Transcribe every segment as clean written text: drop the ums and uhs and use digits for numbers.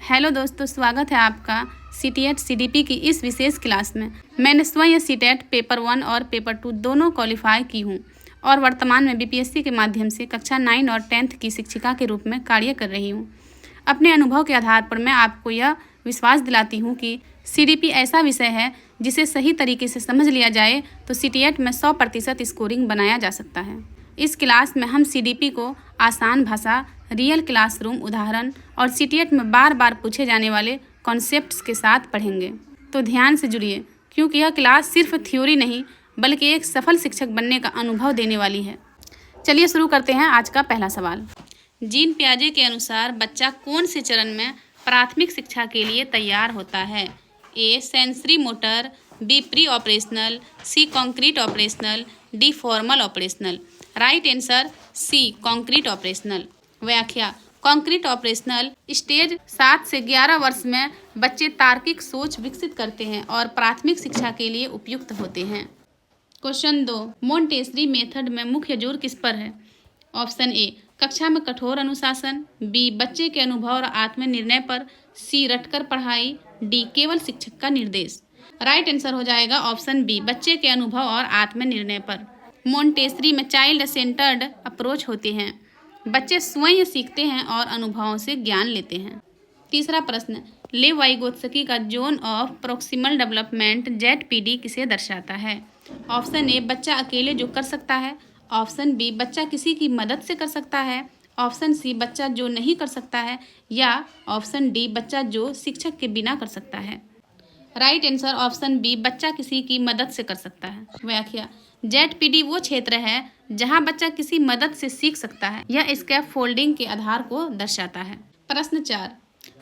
Hello दोस्तों, स्वागत है आपका सीटीएट सीडीपी की इस विशेष क्लास में। मैंने स्वयं सीटेट पेपर 1 और पेपर 2 दोनों क्वालिफाई की हूँ और वर्तमान में बीपीएससी के माध्यम से कक्षा 9 और 10th की शिक्षिका के रूप में कार्य कर रही हूँ। अपने अनुभव के आधार पर मैं आपको यह विश्वास दिलाती हूँ कि सीडीपी ऐसा विषय है जिसे सही तरीके से समझ लिया जाए तो सीटीएट में 100% स्कोरिंग बनाया जा सकता है। इस क्लास में हम सीडीपी को आसान भाषा, रियल क्लासरूम उदाहरण और सीटीएट में बार बार पूछे जाने वाले कॉन्सेप्ट्स के साथ पढ़ेंगे। तो ध्यान से जुड़िए, क्योंकि यह क्लास सिर्फ थ्योरी नहीं बल्कि एक सफल शिक्षक बनने का अनुभव देने वाली है। चलिए शुरू करते हैं आज का पहला सवाल। जीन पियाजे के अनुसार बच्चा कौन से चरण में प्राथमिक शिक्षा के लिए तैयार होता है? A. Sensory motor, B. Pre operational, C. Concrete operational, D. Formal operational. Right answer C. Concrete operational. व्याख्या: कॉन्क्रीट ऑपरेशनल स्टेज 7 से 11 वर्ष में बच्चे तार्किक सोच विकसित करते हैं और प्राथमिक शिक्षा के लिए उपयुक्त होते हैं। क्वेश्चन 2, मोंटेसरी मेथड में मुख्य जोर किस पर है? ऑप्शन ए, कक्षा में कठोर अनुशासन, बी, बच्चे के अनुभव और आत्मनिर्णय पर, सी, रटकर पढ़ाई, डी, केवल शिक्षक का निर्देश। राइट आंसर हो जाएगा ऑप्शन बी, बच्चे के अनुभव और आत्मनिर्णय पर। मोंटेसरी में चाइल्ड सेंटर्ड अप्रोच होते हैं। बच्चे स्वयं सीखते हैं और अनुभवों से ज्ञान लेते हैं। तीसरा प्रश्न, लेव वाइगोत्स्की का zone of proximal development Z किसे दर्शाता है? ऑप्शन ए, बच्चा अकेले जो कर सकता है, ऑप्शन बी, बच्चा किसी की मदद से कर सकता है, ऑप्शन सी, बच्चा जो नहीं कर सकता है, या ऑप्शन डी, बच्चा जो शिक्षक के बिना कर सकता है। राइट आंसर ऑप्शन बी, बच्चा किसी की मदद से कर सकता है। व्याख्या: जेड वो क्षेत्र है जहां बच्चा किसी मदद से सीख सकता है। यह स्कैफ फोल्डिंग के आधार को दर्शाता है। प्रश्न 4,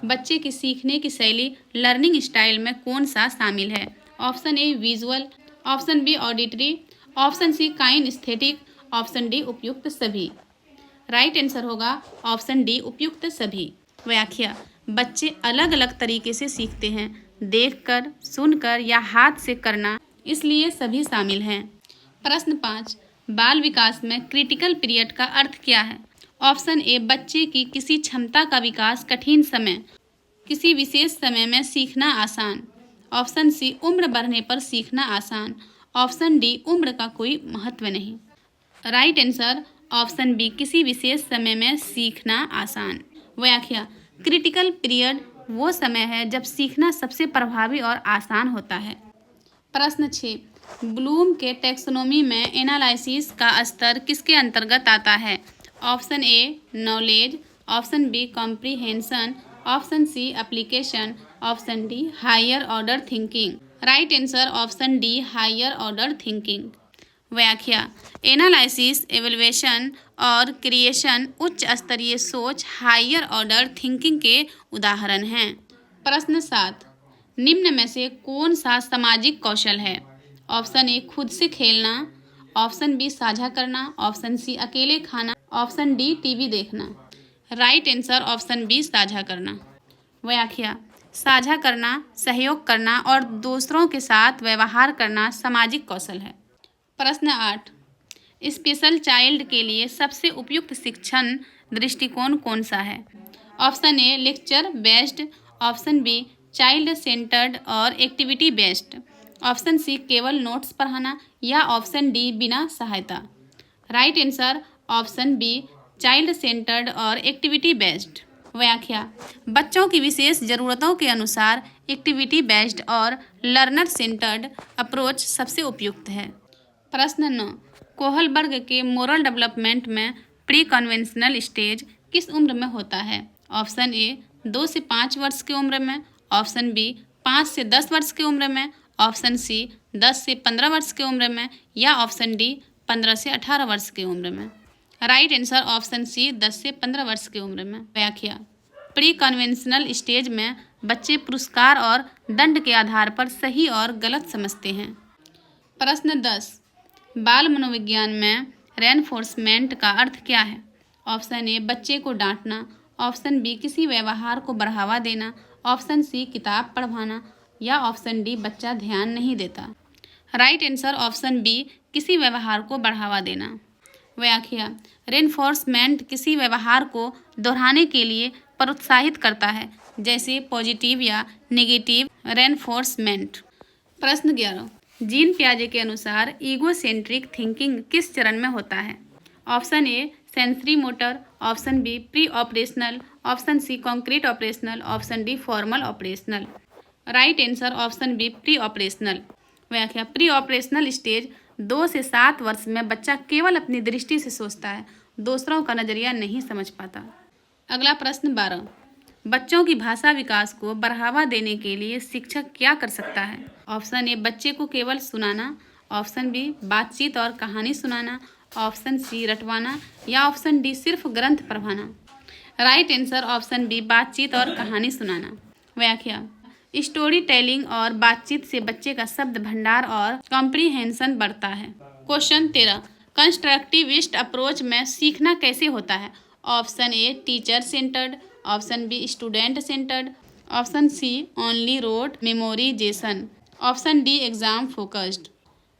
बच्चे की सीखने की शैली लर्निंग स्टाइल में कौन सा शामिल है? Option A, visual, option B, auditory, option C, kinesthetic, option D, उपयुक्त सभी। राइट आंसर होगा ऑप्शन डी, उपयुक्त सभी। व्याख्या: बच्चे अलग अलग तरीके से सीखते हैं, देखकर, सुनकर या हाथ से करना, इसलिए सभी शामिल हैं। प्रश्न 5, बाल विकास में क्रिटिकल पीरियड का अर्थ क्या है? ऑप्शन ए, बच्चे की किसी क्षमता का विकास कठिन समय, किसी विशेष समय में सीखना आसान, ऑप्शन सी, उम्र बढ़ने पर सीखना आसान, ऑप्शन डी, उम्र का कोई महत्व नहीं। राइट आंसर ऑप्शन बी, किसी विशेष समय में सीखना आसान। व्याख्या: क्रिटिकल पीरियड वो समय है जब सीखना सबसे प्रभावी और आसान होता है। प्रश्न 6, ब्लूम के टैक्सोनॉमी में एनालिसिस का स्तर किसके अंतर्गत आता है? Option A, knowledge, option B, comprehension, option C, application, option D, higher order thinking. Right answer option D, higher order thinking. व्याख्या: एनालिसिस, एवेल्युएशन और क्रिएशन उच्च स्तरीय सोच, हायर ऑर्डर थिंकिंग के उदाहरण हैं। प्रश्न 7, निम्न में से कौन सा सामाजिक कौशल है? ऑप्शन ए, खुद से खेलना, ऑप्शन बी, साझा करना, ऑप्शन सी, अकेले खाना, ऑप्शन डी, टीवी देखना। राइट आंसर ऑप्शन बी, साझा करना। व्याख्या: साझा करना, सहयोग करना और दूसरों के साथ व्यवहार करना सामाजिक कौशल है। प्रश्न 8, स्पेशल चाइल्ड के लिए सबसे उपयुक्त शिक्षण दृष्टिकोण कौन सा है? Option A, lecture based, option B, child centred और एक्टिविटी बेस्ड, ऑप्शन सी, केवल नोट्स पढ़ाना, या ऑप्शन डी, बिना सहायता। Right answer option B, child centred और एक्टिविटी बेस्ड। व्याख्या: बच्चों की विशेष ज़रूरतों के अनुसार एक्टिविटी बेस्ड और लर्नर सेंटर्ड अप्रोच सबसे उपयुक्त है। प्रश्न 9, कोहलबर्ग के मोरल डेवलपमेंट में प्री कन्वेंशनल स्टेज किस उम्र में होता है? ऑप्शन ए, 2 से 5 वर्ष की उम्र में, ऑप्शन बी, 5 से 10 वर्ष की उम्र में, ऑप्शन सी, 10 से 15 वर्ष की उम्र में, या ऑप्शन डी, 15 से 18 वर्ष की उम्र में। राइट आंसर ऑप्शन सी, 10 से 15 वर्ष की उम्र में। व्याख्या: प्री कन्वेंशनल स्टेज में बच्चे पुरस्कार और दंड के आधार पर सही और गलत समझते हैं। प्रश्न 10, बाल मनोविज्ञान में रेनफोर्समेंट का अर्थ क्या है? ऑप्शन ए, बच्चे को डांटना, ऑप्शन बी, किसी व्यवहार को बढ़ावा देना, ऑप्शन सी, किताब पढ़वाना, या ऑप्शन डी, बच्चा ध्यान नहीं देता। राइट आंसर ऑप्शन बी, किसी व्यवहार को बढ़ावा देना। व्याख्या: रेनफोर्समेंट किसी व्यवहार को दोहराने के लिए प्रोत्साहित करता है, जैसे पॉजिटिव या नेगेटिव रेनफोर्समेंट। प्रश्न 11, जीन पियाजे के अनुसार ईगोसेंट्रिक थिंकिंग किस चरण में होता है? Option A sensory motor, option B pre operational, option C concrete operational, option D formal operational. Right answer option B pre operational. व्याख्या, प्री ऑपरेशनल स्टेज 2 से 7 वर्ष में बच्चा केवल अपनी दृष्टि से सोचता है, दूसरों का नजरिया नहीं समझ पाता। अगला प्रश्न 12, बच्चों की भाषा विकास को बढ़ावा देने के लिए शिक्षक क्या कर सकता है? ऑप्शन ए बच्चे को केवल सुनाना, ऑप्शन बी बातचीत और कहानी सुनाना, ऑप्शन सी रटवाना या ऑप्शन डी सिर्फ ग्रंथ पढ़वाना। राइट आंसर ऑप्शन बी बातचीत और कहानी सुनाना। व्याख्या, स्टोरी टेलिंग और बातचीत से बच्चे का शब्द भंडार और कॉम्प्रीहेंशन बढ़ता है। क्वेश्चन 13, कंस्ट्रक्टिविस्ट अप्रोच में सीखना कैसे होता है? Option A teacher centred, option B student centred, option C only rote memorization, option D exam focused.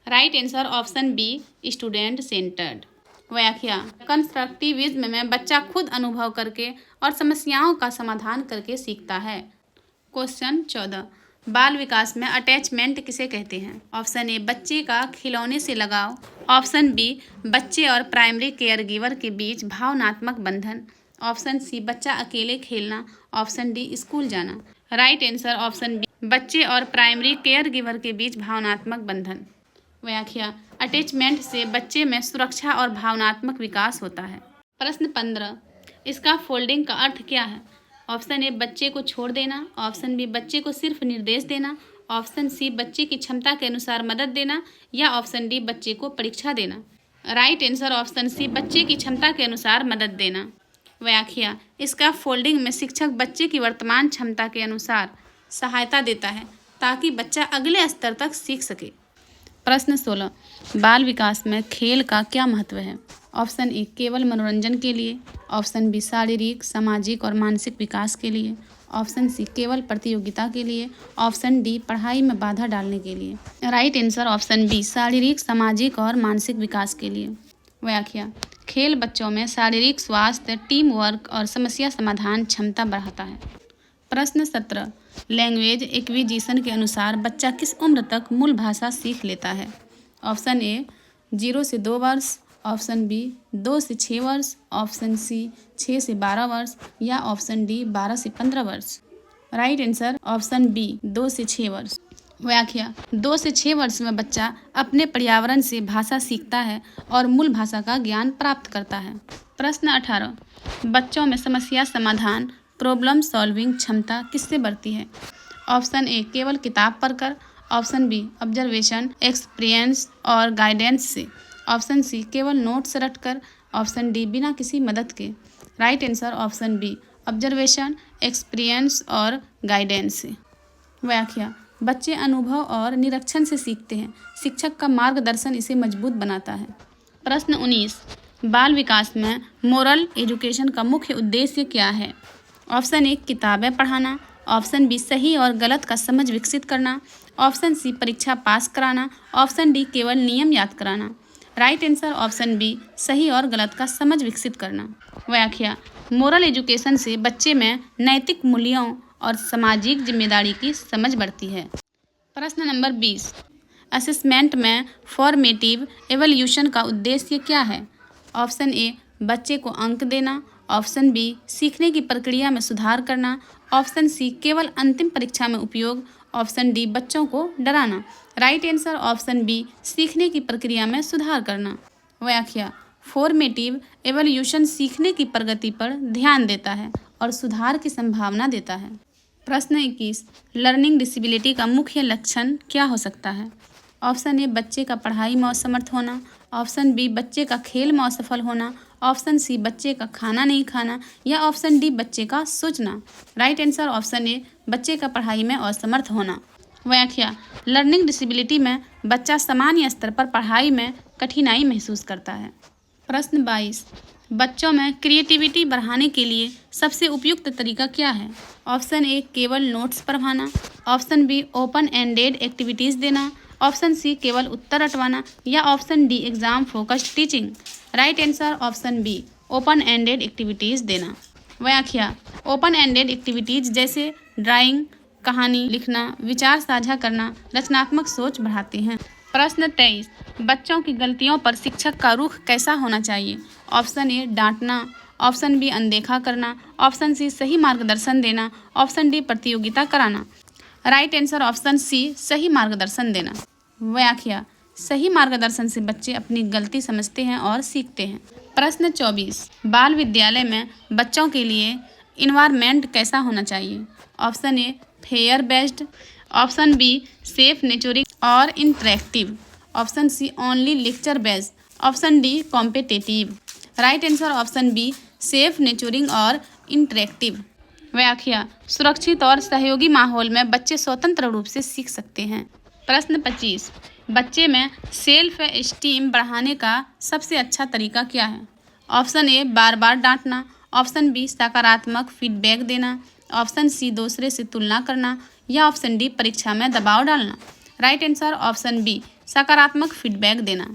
Right answer option B student centred. व्याख्या, कंस्ट्रक्टिविज्म में बच्चा खुद अनुभव करके और समस्याओं का समाधान करके सीखता है। क्वेश्चन 14, बाल विकास में अटैचमेंट किसे कहते हैं? ऑप्शन ए बच्चे का खिलौने से लगाव, ऑप्शन बी बच्चे और प्राइमरी केयर गिवर के बीच भावनात्मक बंधन, ऑप्शन सी बच्चा अकेले खेलना, ऑप्शन डी स्कूल जाना। राइट आंसर ऑप्शन बी बच्चे और प्राइमरी केयर गिवर के बीच भावनात्मक बंधन। व्याख्या, अटैचमेंट से बच्चे में सुरक्षा और भावनात्मक विकास होता है। प्रश्न 15, इसका फोल्डिंग का अर्थ क्या है? ऑप्शन ए बच्चे को छोड़ देना, ऑप्शन बी बच्चे को सिर्फ निर्देश देना, ऑप्शन सी बच्चे की क्षमता के अनुसार मदद देना या ऑप्शन डी बच्चे को परीक्षा देना। राइट आंसर ऑप्शन सी बच्चे की क्षमता के अनुसार मदद देना। व्याख्या, इसका फोल्डिंग में शिक्षक बच्चे की वर्तमान क्षमता के अनुसार सहायता देता है ताकि बच्चा अगले स्तर तक सीख सके। प्रश्न 16, बाल विकास में खेल का क्या महत्व है? ऑप्शन ए केवल मनोरंजन के लिए, ऑप्शन बी शारीरिक सामाजिक और मानसिक विकास के लिए, ऑप्शन सी केवल प्रतियोगिता के लिए, ऑप्शन डी पढ़ाई में बाधा डालने के लिए। राइट आंसर ऑप्शन बी शारीरिक सामाजिक और मानसिक विकास के लिए। व्याख्या, खेल बच्चों में शारीरिक स्वास्थ्य, टीम वर्क और समस्या समाधान क्षमता बढ़ाता है। प्रश्न 17, लैंग्वेज एक्विजिशन के अनुसार बच्चा किस उम्र तक मूल भाषा सीख लेता है? ऑप्शन ए 0 से 2 वर्ष, ऑप्शन बी 2 से 6 वर्ष, ऑप्शन सी 6 से 12 वर्ष या ऑप्शन डी 12 से 15 वर्ष। राइट आंसर ऑप्शन बी 2 से 6 वर्ष। व्याख्या, 2 से 6 वर्ष में बच्चा अपने पर्यावरण से भाषा सीखता है और मूल भाषा का ज्ञान प्राप्त करता है। प्रश्न 18, बच्चों में समस्या समाधान प्रॉब्लम सॉल्विंग क्षमता किससे बढ़ती है? ऑप्शन ए केवल किताब पढ़कर, ऑप्शन बी ऑब्जर्वेशन एक्सपीरियंस और गाइडेंस से, ऑप्शन सी केवल नोट्स रटकर, ऑप्शन डी बिना किसी मदद के। Right answer option B observation experience और गाइडेंस से। व्याख्या, बच्चे अनुभव और निरीक्षण से सीखते हैं, शिक्षक का मार्गदर्शन इसे मजबूत बनाता है। प्रश्न 19, बाल विकास में मोरल एजुकेशन का मुख्य उद्देश्य क्या है? ऑप्शन ए किताबें पढ़ाना, ऑप्शन बी सही और गलत का समझ विकसित करना, ऑप्शन सी परीक्षा पास कराना, ऑप्शन डी केवल नियम याद कराना। राइट आंसर ऑप्शन बी सही और गलत का समझ विकसित करना। व्याख्या, मोरल एजुकेशन से बच्चे में नैतिक मूल्यों और सामाजिक जिम्मेदारी की समझ बढ़ती है। प्रश्न नंबर 20, असेसमेंट में फॉर्मेटिव एवोल्यूशन का उद्देश्य क्या है? ऑप्शन ए बच्चे को अंक देना, ऑप्शन बी सीखने की प्रक्रिया में सुधार करना, ऑप्शन सी केवल अंतिम परीक्षा में उपयोग, ऑप्शन डी बच्चों को डराना। राइट आंसर ऑप्शन बी सीखने की प्रक्रिया में सुधार करना। व्याख्या, फॉर्मेटिव एवोल्यूशन सीखने की प्रगति पर ध्यान देता है और सुधार की संभावना देता है। प्रश्न 21, लर्निंग डिसेबिलिटी का मुख्य लक्षण क्या हो सकता है? ऑप्शन ए बच्चे का पढ़ाई में असमर्थ होना, ऑप्शन बी बच्चे का खेल में असफल होना, ऑप्शन सी बच्चे का खाना नहीं खाना या ऑप्शन डी बच्चे का सोचना। राइट आंसर ऑप्शन ए बच्चे का पढ़ाई में असमर्थ होना। व्याख्या, लर्निंग डिसेबिलिटी में बच्चा सामान्य स्तर पर पढ़ाई में कठिनाई महसूस करता है। प्रश्न 22, बच्चों में क्रिएटिविटी बढ़ाने के लिए सबसे उपयुक्त तरीका क्या है? ऑप्शन ए केवल नोट्स पढ़वाना, option B open ended activities देना, ऑप्शन सी केवल उत्तर रटवाना या option D exam focused teaching. Right answer option B open ended activities देना। व्याख्या। ओपन एंडेड एक्टिविटीज जैसे ड्राइंग, कहानी लिखना, विचार साझा करना रचनात्मक सोच बढ़ाती हैं। प्रश्न 23, बच्चों की गलतियों पर शिक्षक का रुख कैसा होना चाहिए? ऑप्शन ए डांटना, ऑप्शन बी अनदेखा करना, ऑप्शन सी सही मार्गदर्शन देना, ऑप्शन डी प्रतियोगिता कराना। राइट आंसर ऑप्शन सी सही मार्गदर्शन देना। व्याख्या। सही मार्गदर्शन से बच्चे अपनी गलती समझते हैं और सीखते हैं। प्रश्न 24, बाल विद्यालय में बच्चों के लिए इन्वायरमेंट कैसा होना चाहिए? Option A fair based, option B safe nurturing और interactive, option C only lecture based, option D competitive. Right answer option B safe nurturing और इंटरेक्टिव। व्याख्या। सुरक्षित और सहयोगी माहौल में बच्चे स्वतंत्र रूप से सीख सकते हैं। प्रश्न 25, बच्चे में सेल्फ एस्टीम बढ़ाने का सबसे अच्छा तरीका क्या है? ऑप्शन ए बार बार डांटना, ऑप्शन बी सकारात्मक फीडबैक देना, ऑप्शन सी दूसरे से तुलना करना या ऑप्शन डी परीक्षा में दबाव डालना। राइट आंसर ऑप्शन बी सकारात्मक फीडबैक देना।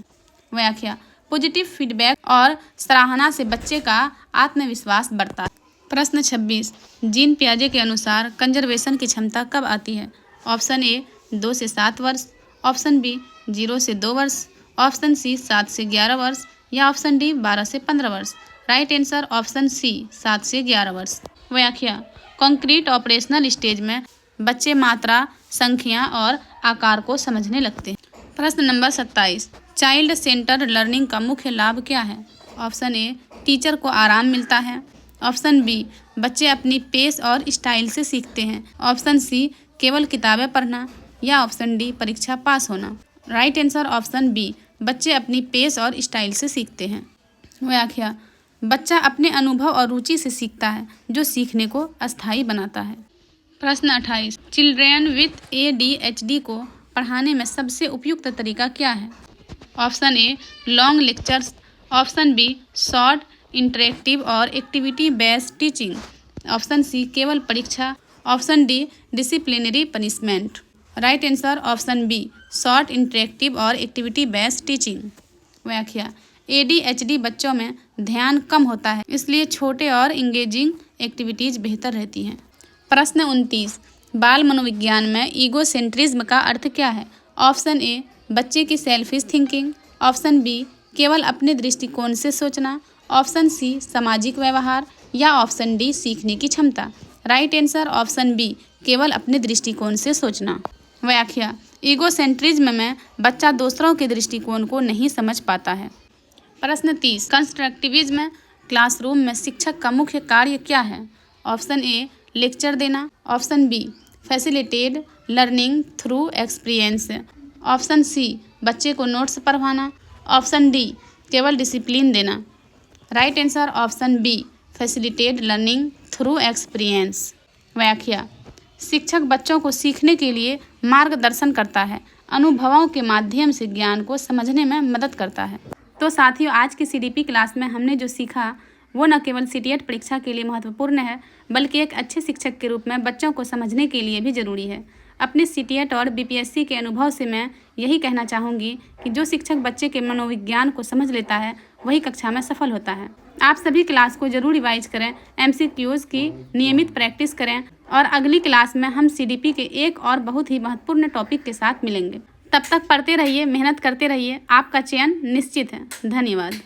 व्याख्या। पॉजिटिव फीडबैक और सराहना से बच्चे का आत्मविश्वास बढ़ता है। प्रश्न 26, जीन पियाजे के अनुसार कंजर्वेशन की क्षमता कब आती है? ऑप्शन ए 2 से 7 वर्ष, ऑप्शन बी 0 से 2 वर्ष, ऑप्शन सी 7 से 11 वर्ष या ऑप्शन डी 12 से 15 वर्ष। राइट आंसर ऑप्शन सी 7 से 11 वर्ष। व्याख्या। कॉन्क्रीट ऑपरेशनल स्टेज में बच्चे मात्रा, संख्या और आकार को समझने लगते हैं। प्रश्न नंबर 27, चाइल्ड सेंटर्ड लर्निंग का मुख्य लाभ क्या है? ऑप्शन ए टीचर को आराम मिलता है, ऑप्शन बी बच्चे अपनी पेस और स्टाइल से सीखते हैं, ऑप्शन सी केवल किताबें पढ़ना या ऑप्शन डी परीक्षा पास होना। राइट आंसर ऑप्शन बी बच्चे अपनी पेस और स्टाइल से सीखते हैं। व्याख्या। बच्चा अपने अनुभव और रुचि से सीखता है जो सीखने को अस्थायी बनाता है। प्रश्न 28, चिल्ड्रेन विथ ADHD को पढ़ाने में सबसे उपयुक्त तरीका क्या है? Option A long lectures, option B short interactive और activity based teaching, option C केवल परीक्षा, option D disciplinary punishment. Right answer option B short interactive और एक्टिविटी बेस्ड टीचिंग। व्याख्या। ADHD बच्चों में ध्यान कम होता है, इसलिए छोटे और इंगेजिंग एक्टिविटीज बेहतर रहती हैं। प्रश्न 29, बाल मनोविज्ञान में ईगोसेंट्रिज्म का अर्थ क्या है? ऑप्शन ए बच्चे की सेल्फिश थिंकिंग, ऑप्शन बी केवल अपने दृष्टिकोण से सोचना, ऑप्शन सी सामाजिक व्यवहार या ऑप्शन डी सीखने की क्षमता। राइट आंसर ऑप्शन बी केवल अपने दृष्टिकोण से सोचना। व्याख्या। ईगोसेंट्रिज्म में बच्चा दूसरों के दृष्टिकोण को नहीं समझ पाता है। प्रश्न 30, कंस्ट्रक्टिविज्म क्लासरूम में शिक्षक का मुख्य कार्य क्या है? ऑप्शन ए लेक्चर देना, option B facilitate learning through experience, option C बच्चे को नोट्स पढ़वाना, ऑप्शन डी केवल डिसिप्लिन देना। Right answer option B facilitate learning through experience. व्याख्या। शिक्षक बच्चों को सीखने के लिए मार्गदर्शन करता है, अनुभवों के माध्यम से ज्ञान को समझने में मदद करता है। तो साथियों, आज की CDP क्लास में हमने जो सीखा वो न केवल CTET परीक्षा के लिए महत्वपूर्ण है, बल्कि एक अच्छे शिक्षक के रूप में बच्चों को समझने के लिए भी ज़रूरी है। अपने CTET और BPSC के अनुभव से मैं यही कहना चाहूँगी कि जो शिक्षक बच्चे के मनोविज्ञान को समझ लेता है वही कक्षा में सफल होता है। आप सभी क्लास को जरूर रिवाइज करें, MCQs की नियमित प्रैक्टिस करें और अगली क्लास में हम CDP के एक और बहुत ही महत्वपूर्ण टॉपिक के साथ मिलेंगे। तब तक पढ़ते रहिए, मेहनत करते रहिए, आपका चयन निश्चित है। धन्यवाद।